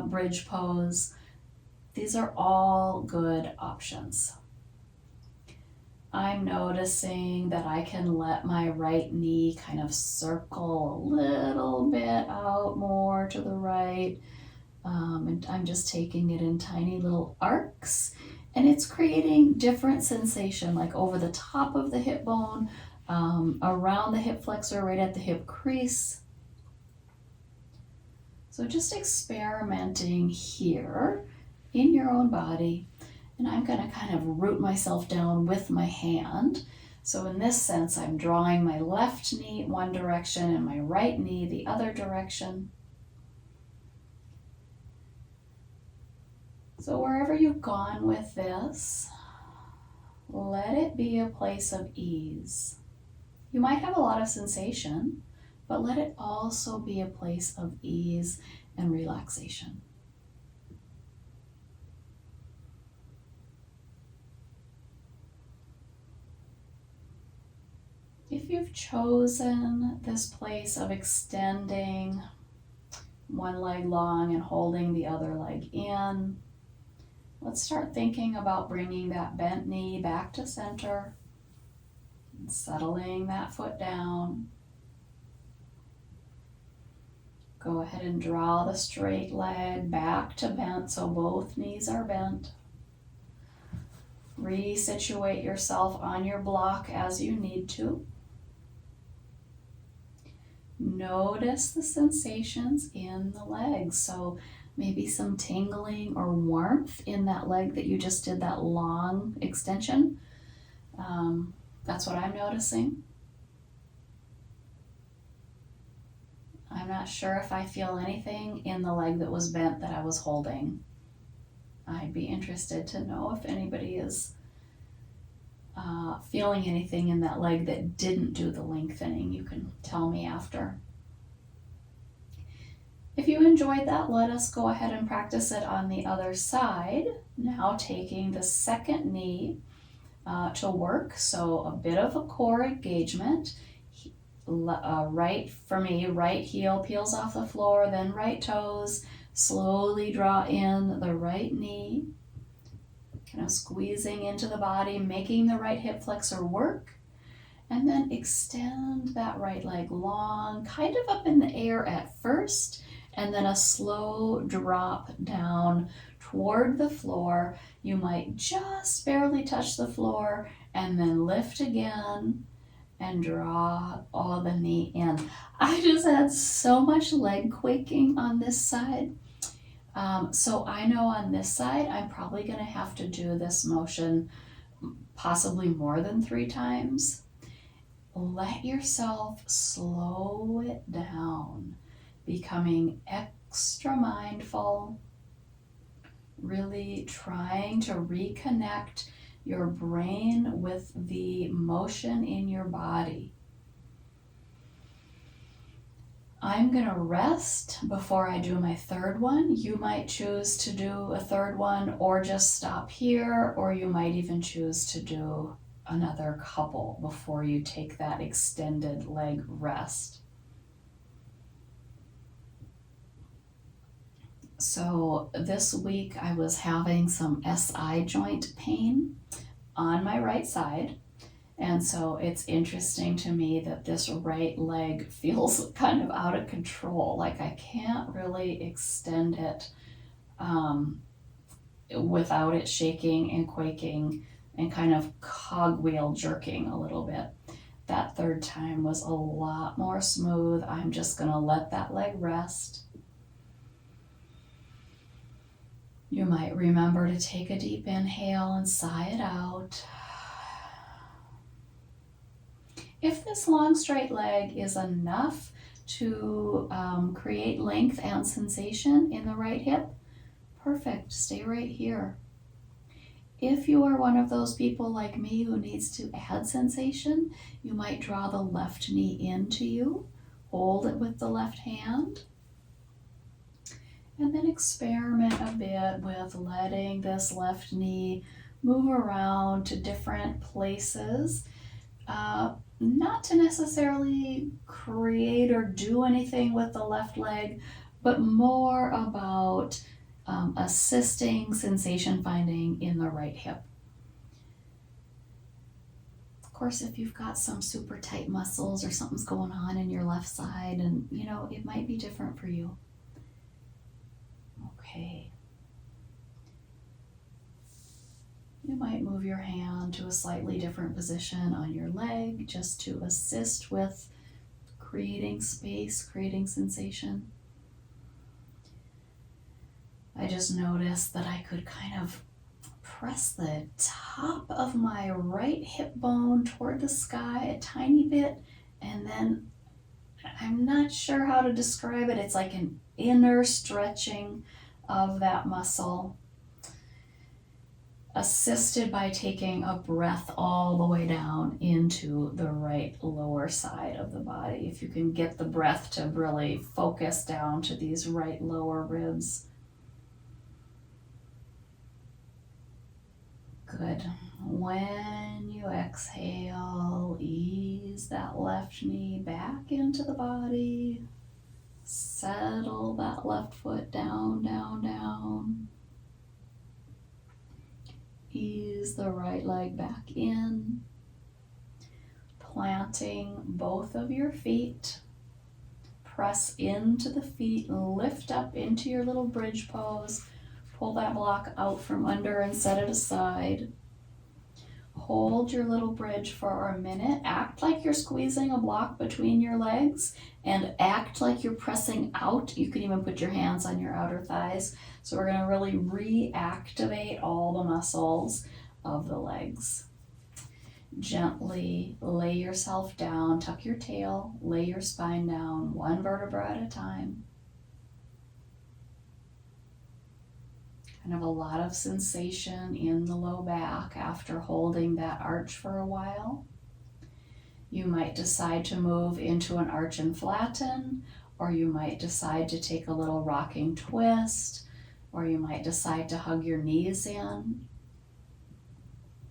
bridge pose. These are all good options. I'm noticing that I can let my right knee kind of circle a little bit out more to the right. And I'm just taking it in tiny little arcs. And it's creating different sensation, like over the top of the hip bone, around the hip flexor, right at the hip crease. So just experimenting here in your own body. And I'm going to kind of root myself down with my hand. So in this sense, I'm drawing my left knee one direction and my right knee the other direction. So wherever you've gone with this, let it be a place of ease. You might have a lot of sensation, but let it also be a place of ease and relaxation. If you've chosen this place of extending one leg long and holding the other leg in, let's start thinking about bringing that bent knee back to center and settling that foot down. Go ahead and draw the straight leg back to bent so both knees are bent. Resituate yourself on your block as you need to. Notice the sensations in the legs. So maybe some tingling or warmth in that leg that you just did that long extension. That's what I'm noticing. I'm not sure if I feel anything in the leg that was bent that I was holding. I'd be interested to know if anybody is feeling anything in that leg that didn't do the lengthening. You can tell me after. If you enjoyed that, let us go ahead and practice it on the other side. Now taking the second knee to work, so a bit of a core engagement. Right heel peels off the floor, then right toes. Slowly draw in the right knee, kind of squeezing into the body, making the right hip flexor work. And then extend that right leg long, kind of up in the air at first, and then a slow drop down toward the floor. You might just barely touch the floor and then lift again and draw all the knee in. I just had so much leg quaking on this side. So I know on this side, I'm probably going to have to do this motion possibly more than 3 times. Let yourself slow it down, becoming extra mindful, really trying to reconnect your brain with the motion in your body. I'm going to rest before I do my third one. You might choose to do a third one or just stop here, or you might even choose to do another couple before you take that extended leg rest. So this week I was having some SI joint pain on my right side. And so it's interesting to me that this right leg feels kind of out of control. Like I can't really extend it without it shaking and quaking and kind of cogwheel jerking a little bit. That third time was a lot more smooth. I'm just going to let that leg rest. You might remember to take a deep inhale and sigh it out. If this long straight leg is enough to create length and sensation in the right hip, perfect, stay right here. If you are one of those people like me who needs to add sensation, you might draw the left knee into you, hold it with the left hand, and then experiment a bit with letting this left knee move around to different places, not to necessarily create or do anything with the left leg, but more about assisting sensation finding in the right hip. Of course, if you've got some super tight muscles or something's going on in your left side, and it might be different for you. Okay. You might move your hand to a slightly different position on your leg just to assist with creating space, creating sensation. I just noticed that I could kind of press the top of my right hip bone toward the sky a tiny bit, and then I'm not sure how to describe it. It's like an inner stretching of that muscle, assisted by taking a breath all the way down into the right lower side of the body. If you can get the breath to really focus down to these right lower ribs. Good. When you exhale, ease that left knee back into the body. Settle that left foot down, down, down. Ease the right leg back in. Planting both of your feet. Press into the feet, lift up into your little bridge pose. Pull that block out from under and set it aside. Hold your little bridge for a minute. Act like you're squeezing a block between your legs and act like you're pressing out. You can even put your hands on your outer thighs. So we're going to really reactivate all the muscles of the legs. Gently lay yourself down, tuck your tail, lay your spine down, one vertebra at a time. Kind of a lot of sensation in the low back after holding that arch for a while. You might decide to move into an arch and flatten, or you might decide to take a little rocking twist, or you might decide to hug your knees in.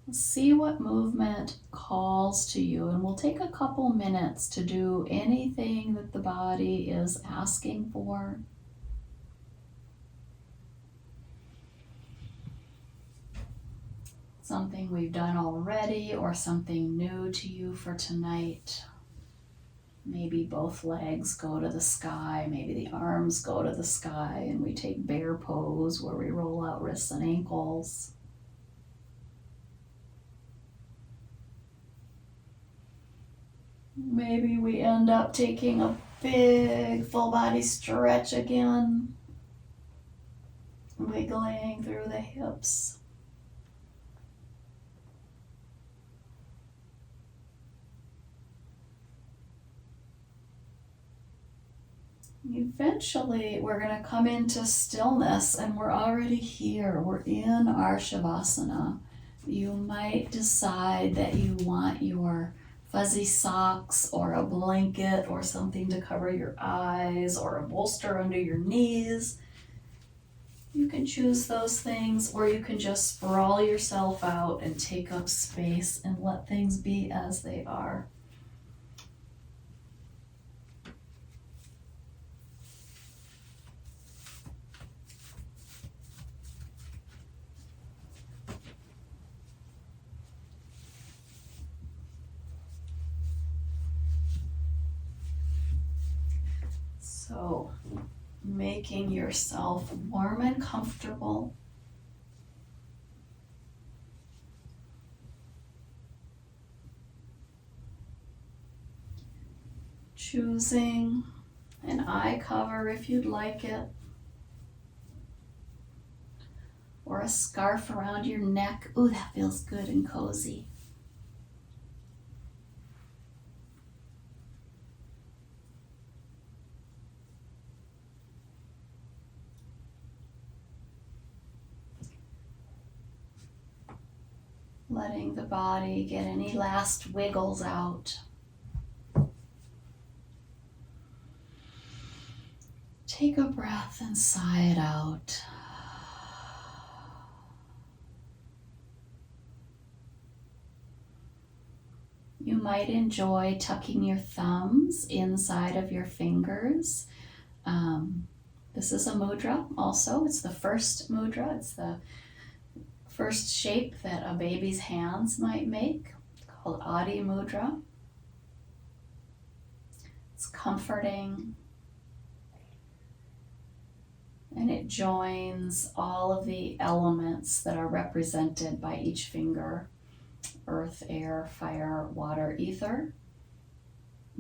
See what movement calls to you, and we'll take a couple minutes to do anything that the body is asking for. Something we've done already or something new to you for tonight. Maybe both legs go to the sky, maybe the arms go to the sky, and we take bear pose where we roll out wrists and ankles. Maybe we end up taking a big full body stretch again, wiggling through the hips. Eventually, we're going to come into stillness, and we're already here. We're in our Shavasana. You might decide that you want your fuzzy socks or a blanket or something to cover your eyes or a bolster under your knees. You can choose those things, or you can just sprawl yourself out and take up space and let things be as they are. So making yourself warm and comfortable. Choosing an eye cover if you'd like it, or a scarf around your neck. Ooh, that feels good and cozy. Letting the body get any last wiggles out. Take a breath and sigh it out. You might enjoy tucking your thumbs inside of your fingers. This is a mudra also. It's the first mudra. It's the first shape that a baby's hands might make, called Adi Mudra. It's comforting, and it joins all of the elements that are represented by each finger: earth, air, fire, water, ether.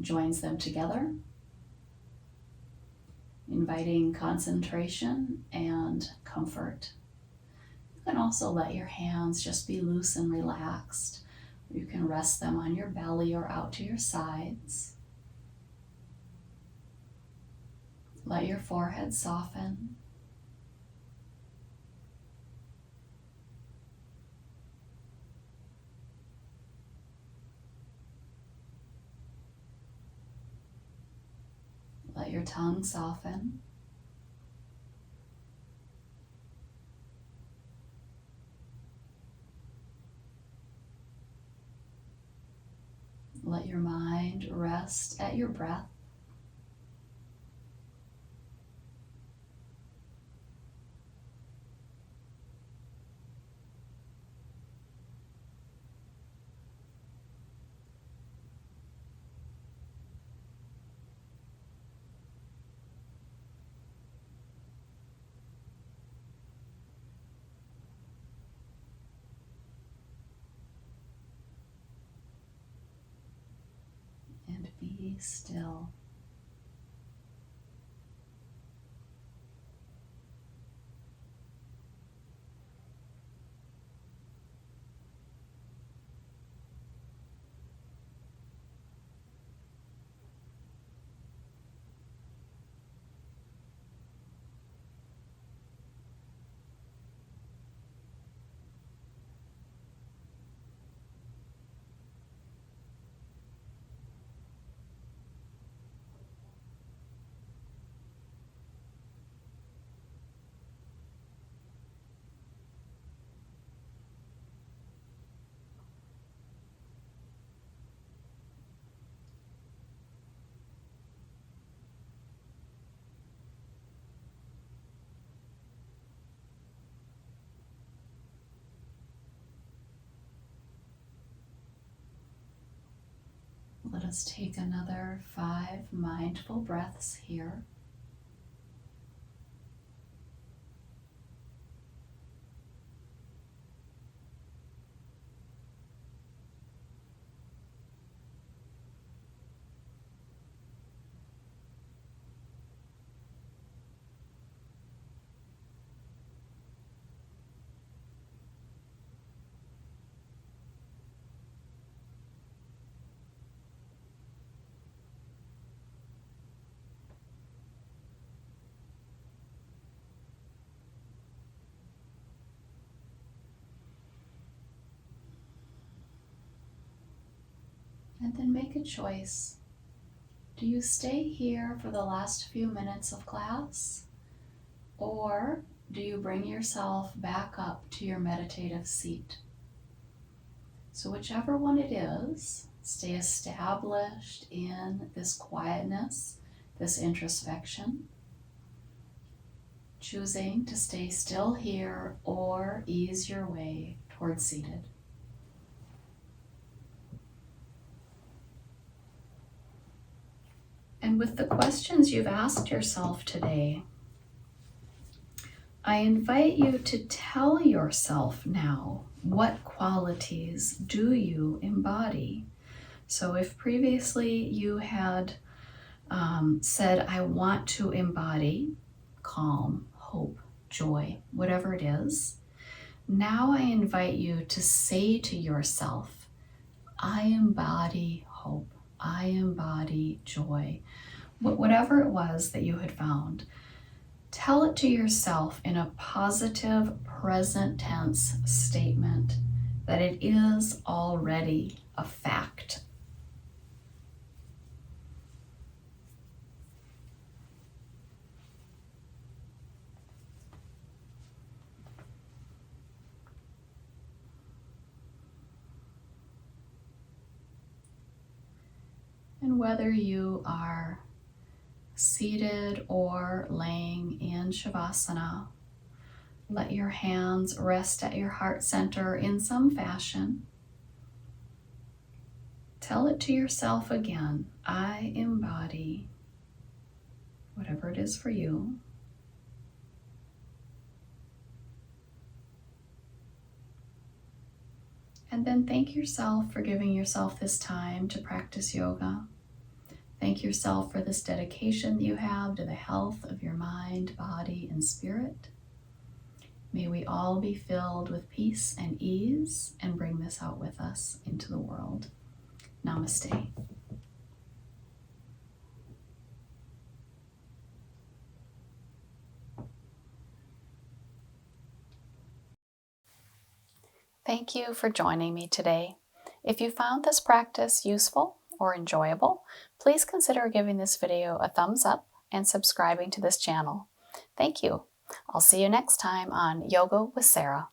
Joins them together, inviting concentration and comfort. You can also let your hands just be loose and relaxed. You can rest them on your belly or out to your sides. Let your forehead soften. Let your tongue soften. Let your mind rest at your breath. And be still. Let us take another 5 mindful breaths here. And then make a choice. Do you stay here for the last few minutes of class? Or do you bring yourself back up to your meditative seat? So whichever one it is, stay established in this quietness, this introspection, choosing to stay still here or ease your way towards seated. And with the questions you've asked yourself today, I invite you to tell yourself now, what qualities do you embody? So if previously you had said, I want to embody calm, hope, joy, whatever it is, now I invite you to say to yourself, I embody hope, I embody joy. Whatever it was that you had found, tell it to yourself in a positive present tense statement that it is already a fact. And whether you are seated or laying in Shavasana, let your hands rest at your heart center in some fashion. Tell it to yourself again, I embody whatever it is for you. And then thank yourself for giving yourself this time to practice yoga. Thank yourself for this dedication that you have to the health of your mind, body, and spirit. May we all be filled with peace and ease and bring this out with us into the world. Namaste. Thank you for joining me today. If you found this practice useful or enjoyable, please consider giving this video a thumbs up and subscribing to this channel. Thank you. I'll see you next time on Yoga with Sara.